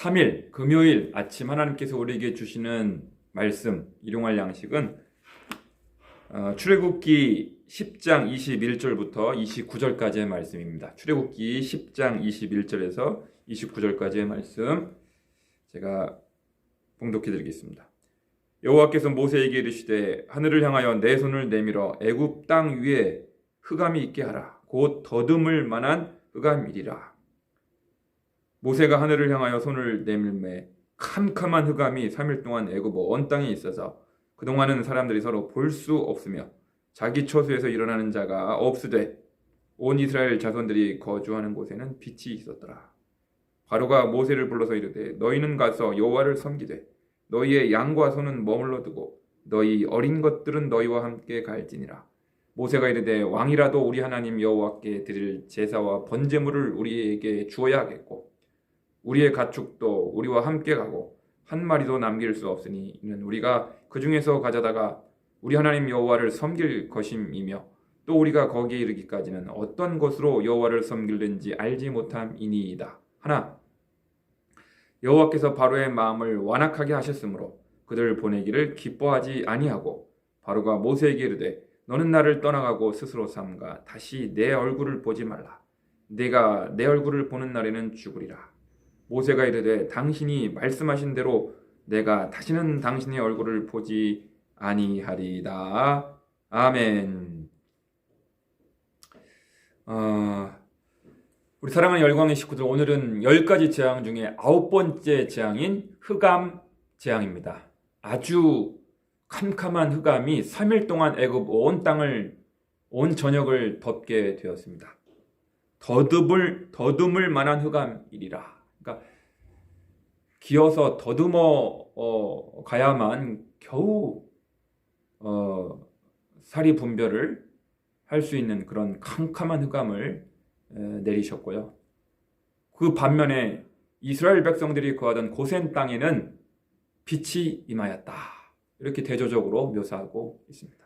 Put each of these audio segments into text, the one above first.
3일 금요일 아침 하나님께서 우리에게 주시는 말씀, 일용할 양식은 출애굽기 10장 21절부터 29절까지의 말씀입니다. 출애굽기 10장 21절에서 29절까지의 말씀 제가 봉독해 드리겠습니다. 여호와께서 모세에게 이르시되 하늘을 향하여 내 손을 내밀어 애굽 땅 위에 흑암이 있게 하라. 곧 더듬을 만한 흑암이리라. 모세가 하늘을 향하여 손을 내밀매 캄캄한 흑암이 3일 동안 애굽 온 땅에 있어서 그동안은 사람들이 서로 볼 수 없으며 자기 처소에서 일어나는 자가 없으되 온 이스라엘 자손들이 거주하는 곳에는 빛이 있었더라. 바로가 모세를 불러서 이르되 너희는 가서 여호와를 섬기되 너희의 양과 소는 머물러 두고 너희 어린 것들은 너희와 함께 갈지니라. 모세가 이르되 왕이라도 우리 하나님 여호와께 드릴 제사와 번제물을 우리에게 주어야 하겠고 우리의 가축도 우리와 함께 가고 한 마리도 남길 수 없으니 이는 우리가 그 중에서 가져다가 우리 하나님 여호와를 섬길 것임이며 또 우리가 거기에 이르기까지는 어떤 것으로 여호와를 섬길는지 알지 못함이니이다. 하나 여호와께서 바로의 마음을 완악하게 하셨으므로 그들을 보내기를 기뻐하지 아니하고 바로가 모세에게 이르되 너는 나를 떠나가고 스스로 삼가 다시 내 얼굴을 보지 말라. 내가 내 얼굴을 보는 날에는 죽으리라. 모세가 이르되 당신이 말씀하신 대로 내가 다시는 당신의 얼굴을 보지 아니하리이다. 아멘. 우리 사랑하는 열광의 식구들, 오늘은 10가지 재앙 중에 9번째 재앙인 흑암 재앙입니다. 아주 캄캄한 흑암이 3일 동안 애굽 온 땅을 온 전역을 덮게 되었습니다. 더듬을 만한 흑암이리라. 그러니까 기어서 더듬어 가야만 겨우 사리 분별을 할 수 있는 그런 캄캄한 흑암을 내리셨고요. 그 반면에 이스라엘 백성들이 거하던 고센 땅에는 빛이 임하였다. 이렇게 대조적으로 묘사하고 있습니다.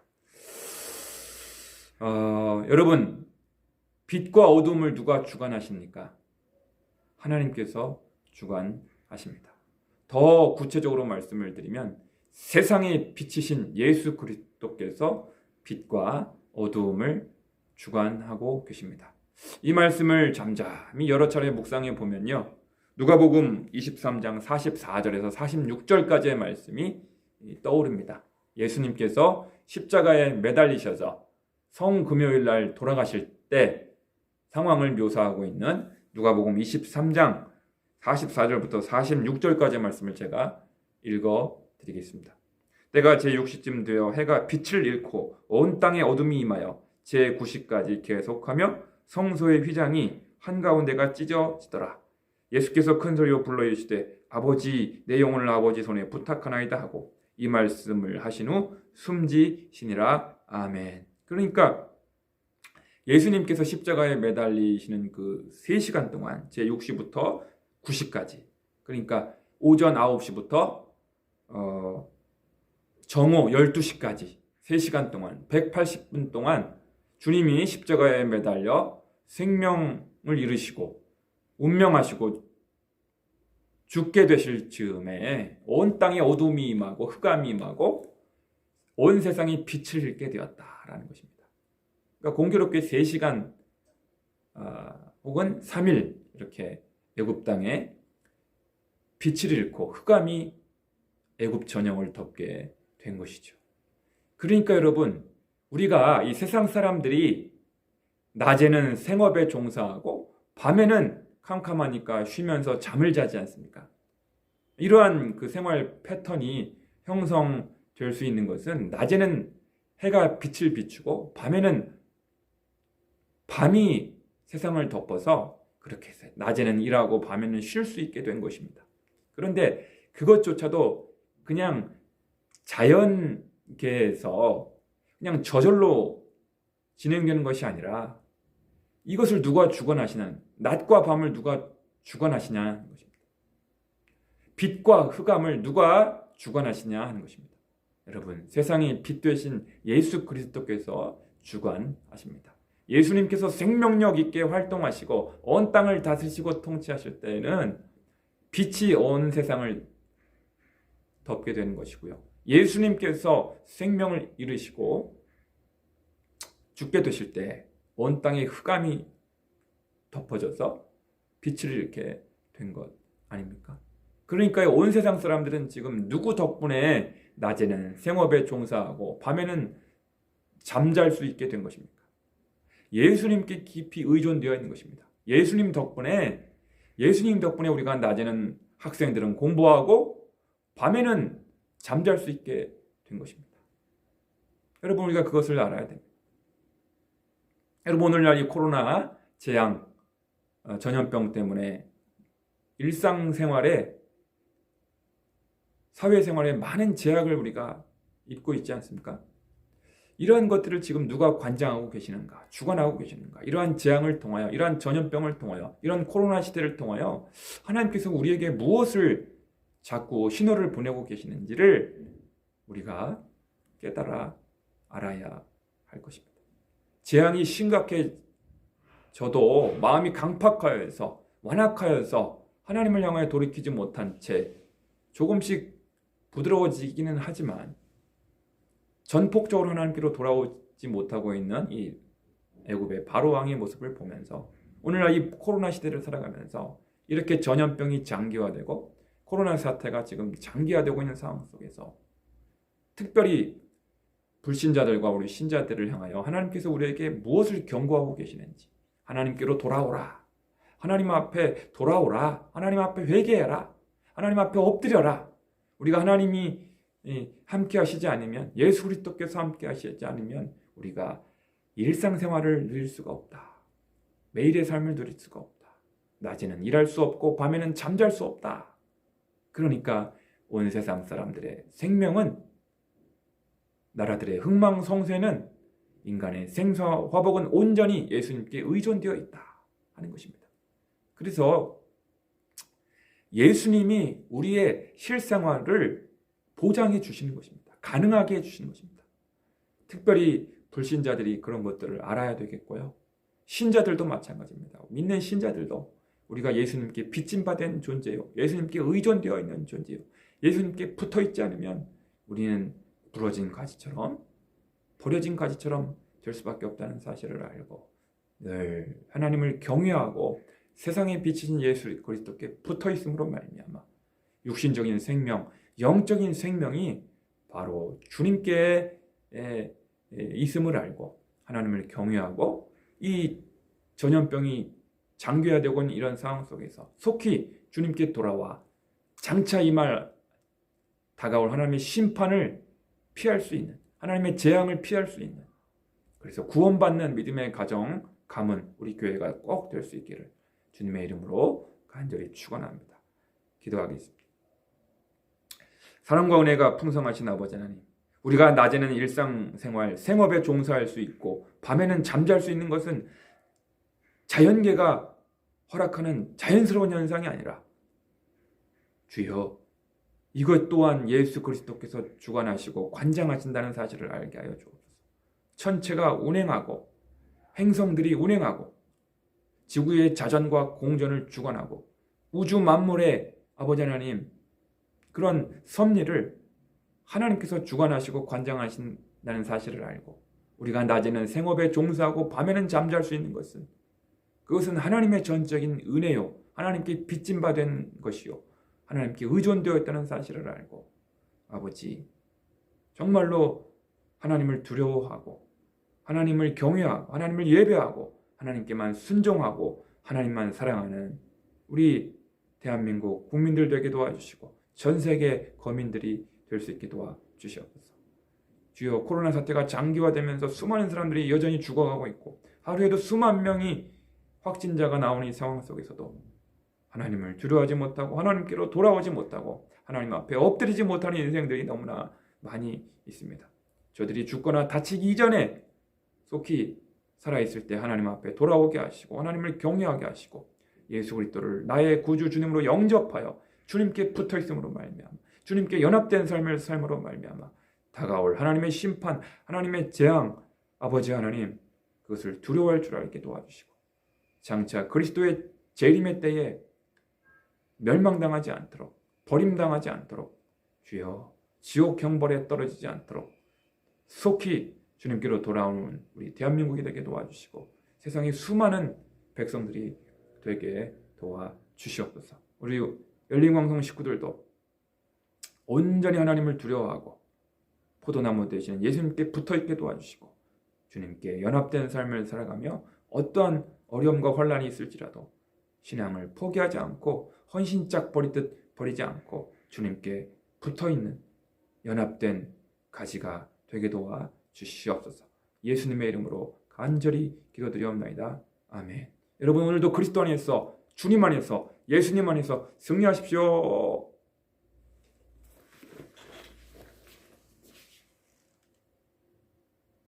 여러분, 빛과 어둠을 누가 주관하십니까? 하나님께서 주관하십니다. 더 구체적으로 말씀을 드리면 세상의 빛이신 예수 그리스도께서 빛과 어두움을 주관하고 계십니다. 이 말씀을 잠잠히 여러 차례 묵상해 보면요. 누가복음 23장 44절에서 46절까지의 말씀이 떠오릅니다. 예수님께서 십자가에 매달리셔서 성금요일 날 돌아가실 때 상황을 묘사하고 있는 누가복음 23장 44절부터 46절까지의 말씀을 제가 읽어 드리겠습니다. 때가 제6시쯤 되어 해가 빛을 잃고 온 땅에 어둠이 임하여 제9시까지 계속하며 성소의 휘장이 한가운데가 찢어지더라. 예수께서 큰 소리로 불러 이르시되 아버지 내 영혼을 아버지 손에 부탁하나이다 하고 이 말씀을 하신 후 숨지시니라. 아멘. 그러니까 예수님께서 십자가에 매달리시는 그 3시간 동안 제6시부터 9시까지, 그러니까 오전 9시부터 정오 12시까지 3시간 동안 180분 동안 주님이 십자가에 매달려 생명을 잃으시고 운명하시고 죽게 되실 즈음에 온 땅에 어둠이 임하고 흑암이 임하고 온 세상이 빛을 잃게 되었다라는 것입니다. 그러니까 공교롭게 3시간 혹은 3일 이렇게 애굽 땅에 빛을 잃고 흑암이 애굽 전역을 덮게 된 것이죠. 그러니까 여러분, 우리가 이 세상 사람들이 낮에는 생업에 종사하고 밤에는 캄캄하니까 쉬면서 잠을 자지 않습니까? 이러한 그 생활 패턴이 형성될 수 있는 것은 낮에는 해가 빛을 비추고 밤에는 밤이 세상을 덮어서 그렇게 해서 낮에는 일하고 밤에는 쉴 수 있게 된 것입니다. 그런데 그것조차도 그냥 자연계에서 그냥 저절로 진행되는 것이 아니라 이것을 누가 주관하시냐, 낮과 밤을 누가 주관하시냐 하는 것입니다. 빛과 흑암을 누가 주관하시냐 하는 것입니다. 여러분, 세상의 빛 되신 예수 그리스도께서 주관하십니다. 예수님께서 생명력 있게 활동하시고 온 땅을 다스리시고 통치하실 때에는 빛이 온 세상을 덮게 되는 것이고요. 예수님께서 생명을 이루시고 죽게 되실 때 온 땅에 흑암이 덮어져서 빛을 잃게 된 것 아닙니까? 그러니까 온 세상 사람들은 지금 누구 덕분에 낮에는 생업에 종사하고 밤에는 잠잘 수 있게 된 것입니까? 예수님께 깊이 의존되어 있는 것입니다. 예수님 덕분에 우리가 낮에는 학생들은 공부하고 밤에는 잠잘 수 있게 된 것입니다. 여러분, 우리가 그것을 알아야 됩니다. 여러분, 오늘날 이 코로나 재앙, 전염병 때문에 일상생활에, 사회생활에 많은 제약을 우리가 입고 있지 않습니까? 이러한 것들을 지금 누가 관장하고 계시는가, 주관하고 계시는가? 이러한 재앙을 통하여, 이러한 전염병을 통하여, 이러한 코로나 시대를 통하여 하나님께서 우리에게 무엇을 자꾸 신호를 보내고 계시는지를 우리가 깨달아 알아야 할 것입니다. 재앙이 심각해져도 마음이 강팍하여서, 완악하여서 하나님을 향하여 돌이키지 못한 채 조금씩 부드러워지기는 하지만 전폭적으로 하나님께로 돌아오지 못하고 있는 이 애굽의 바로 왕의 모습을 보면서 오늘날 이 코로나 시대를 살아가면서 이렇게 전염병이 장기화되고 코로나 사태가 지금 장기화되고 있는 상황 속에서 특별히 불신자들과 우리 신자들을 향하여 하나님께서 우리에게 무엇을 경고하고 계시는지, 하나님께로 돌아오라, 하나님 앞에 돌아오라, 하나님 앞에 회개해라, 하나님 앞에 엎드려라. 우리가 하나님이 함께 하시지 않으면, 예수 그리스도께서 함께 하시지 않으면 우리가 일상생활을 누릴 수가 없다. 매일의 삶을 누릴 수가 없다. 낮에는 일할 수 없고 밤에는 잠잘 수 없다. 그러니까 온 세상 사람들의 생명은, 나라들의 흥망성쇠는, 인간의 생사와 화복은 온전히 예수님께 의존되어 있다 하는 것입니다. 그래서 예수님이 우리의 실생활을 보장해 주시는 것입니다. 가능하게 해주시는 것입니다. 특별히 불신자들이 그런 것들을 알아야 되겠고요. 신자들도 마찬가지입니다. 믿는 신자들도 우리가 예수님께 빚짐받은 존재요, 예수님께 의존되어 있는 존재요, 예수님께 붙어있지 않으면 우리는 부러진 가지처럼, 버려진 가지처럼 될 수밖에 없다는 사실을 알고 늘 하나님을 경외하고 세상에 비치신 예수 그리스도께 붙어있음으로 말미암아 육신적인 생명, 영적인 생명이 바로 주님께 있음을 알고 하나님을 경외하고 이 전염병이 장기화되고 있는 이런 상황 속에서 속히 주님께 돌아와 장차 이 말 다가올 하나님의 심판을 피할 수 있는, 하나님의 재앙을 피할 수 있는, 그래서 구원받는 믿음의 가정, 가문, 우리 교회가 꼭 될 수 있기를 주님의 이름으로 간절히 축원합니다. 기도하겠습니다. 사랑과 은혜가 풍성하신 아버지 하나님, 우리가 낮에는 일상생활, 생업에 종사할 수 있고 밤에는 잠잘 수 있는 것은 자연계가 허락하는 자연스러운 현상이 아니라 주여, 이것 또한 예수 그리스도께서 주관하시고 관장하신다는 사실을 알게 하여 주옵소서. 천체가 운행하고 행성들이 운행하고 지구의 자전과 공전을 주관하고 우주 만물의 아버지 하나님, 그런 섭리를 하나님께서 주관하시고 관장하신다는 사실을 알고 우리가 낮에는 생업에 종사하고 밤에는 잠잘 수 있는 것은, 그것은 하나님의 전적인 은혜요, 하나님께 빚짐받은 것이요, 하나님께 의존되어 있다는 사실을 알고 아버지, 정말로 하나님을 두려워하고 하나님을 경외하고 하나님을 예배하고 하나님께만 순종하고 하나님만 사랑하는 우리 대한민국 국민들 되게 도와주시고 전 세계 거민들이 될 수 있게 도와주시옵소서. 주여, 코로나 사태가 장기화되면서 수많은 사람들이 여전히 죽어가고 있고 하루에도 수만 명이 확진자가 나오는 이 상황 속에서도 하나님을 두려워하지 못하고 하나님께로 돌아오지 못하고 하나님 앞에 엎드리지 못하는 인생들이 너무나 많이 있습니다. 저들이 죽거나 다치기 이전에 속히 살아있을 때 하나님 앞에 돌아오게 하시고 하나님을 경외하게 하시고 예수 그리스도를 나의 구주 주님으로 영접하여 주님께 붙어있음으로 말미암아 주님께 연합된 삶을 삶으로 말미암아 다가올 하나님의 심판, 하나님의 재앙, 아버지 하나님, 그것을 두려워할 줄 알게 도와주시고 장차 그리스도의 재림의 때에 멸망당하지 않도록, 버림당하지 않도록, 주여 지옥 형벌에 떨어지지 않도록 속히 주님께로 돌아오는 우리 대한민국이 되게 도와주시고 세상의 수많은 백성들이 되게 도와주시옵소서. 우리 열린방송 식구들도 온전히 하나님을 두려워하고 포도나무 되시는 예수님께 붙어있게 도와주시고 주님께 연합된 삶을 살아가며 어떠한 어려움과 혼란이 있을지라도 신앙을 포기하지 않고 헌신짝 버리듯 버리지 않고 주님께 붙어있는 연합된 가지가 되게 도와주시옵소서. 예수님의 이름으로 간절히 기도드리옵나이다. 아멘. 여러분 오늘도 그리스도 안에서 주님 안에서 예수님 안에서 승리하십시오.